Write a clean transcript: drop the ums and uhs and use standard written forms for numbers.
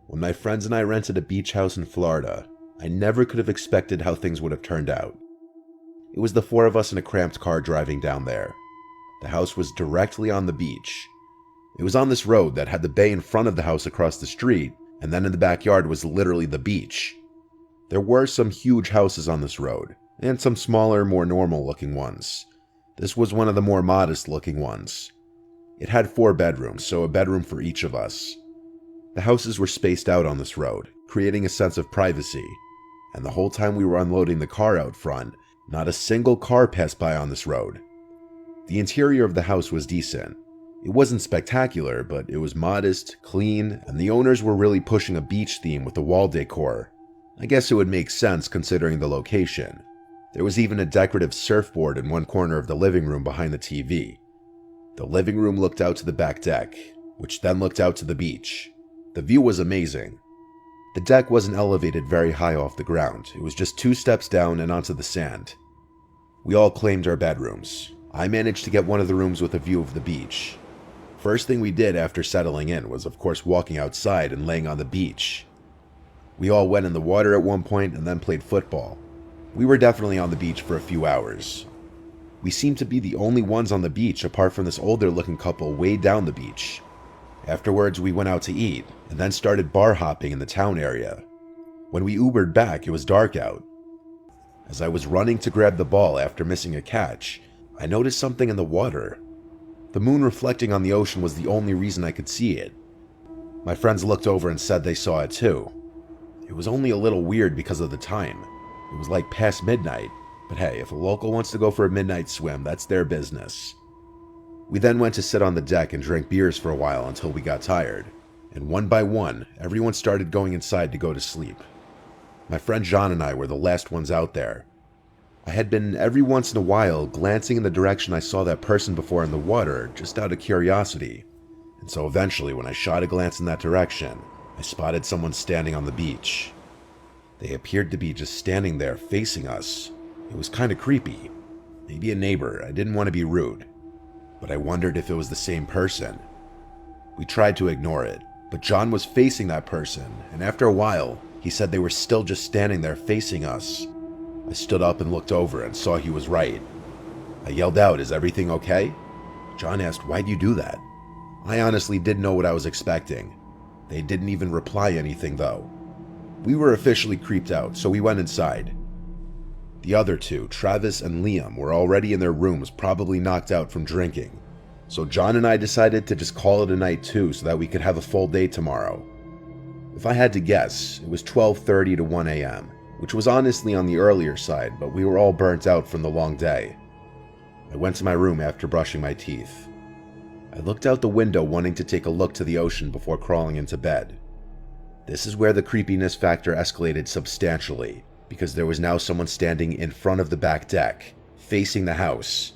When my friends and I rented a beach house in Florida, I never could have expected how things would have turned out. It was the four of us in a cramped car driving down there. The house was directly on the beach. It was on this road that had the bay in front of the house across the street, and then in the backyard was literally the beach. There were some huge houses on this road, and some smaller, more normal looking ones. This was one of the more modest looking ones. It had 4 bedrooms, so a bedroom for each of us. The houses were spaced out on this road, creating a sense of privacy, and the whole time we were unloading the car out front, not a single car passed by on this road. The interior of the house was decent. It wasn't spectacular, but it was modest, clean, and the owners were really pushing a beach theme with the wall decor. I guess it would make sense considering the location. There was even a decorative surfboard in one corner of the living room behind the TV. The living room looked out to the back deck, which then looked out to the beach. The view was amazing. The deck wasn't elevated very high off the ground. It was just 2 steps down and onto the sand. We all claimed our bedrooms. I managed to get one of the rooms with a view of the beach. First thing we did after settling in was, of course, walking outside and laying on the beach. We all went in the water at one point and then played football. We were definitely on the beach for a few hours. We seemed to be the only ones on the beach apart from this older looking couple way down the beach. Afterwards, we went out to eat, and then started bar hopping in the town area. When we Ubered back, it was dark out. As I was running to grab the ball after missing a catch, I noticed something in the water. The moon reflecting on the ocean was the only reason I could see it. My friends looked over and said they saw it too. It was only a little weird because of the time. It was like past midnight, but hey, if a local wants to go for a midnight swim, that's their business. We then went to sit on the deck and drank beers for a while until we got tired, and one by one, everyone started going inside to go to sleep. My friend John and I were the last ones out there. I had been every once in a while glancing in the direction I saw that person before in the water, just out of curiosity, and so eventually when I shot a glance in that direction, I spotted someone standing on the beach. They appeared to be just standing there facing us. It was kind of creepy. Maybe a neighbor. I didn't want to be rude, but I wondered if it was the same person. We tried to ignore it, but John was facing that person, and after a while, he said they were still just standing there facing us. I stood up and looked over and saw he was right. I yelled out, "Is everything okay?" John asked, "Why'd you do that?" I honestly didn't know what I was expecting. They didn't even reply anything though. We were officially creeped out, so we went inside. The other two, Travis and Liam, were already in their rooms, probably knocked out from drinking. So John and I decided to just call it a night too so that we could have a full day tomorrow. If I had to guess, it was 12:30 to 1 a.m., which was honestly on the earlier side, but we were all burnt out from the long day. I went to my room after brushing my teeth. I looked out the window wanting to take a look to the ocean before crawling into bed. This is where the creepiness factor escalated substantially, because there was now someone standing in front of the back deck, facing the house.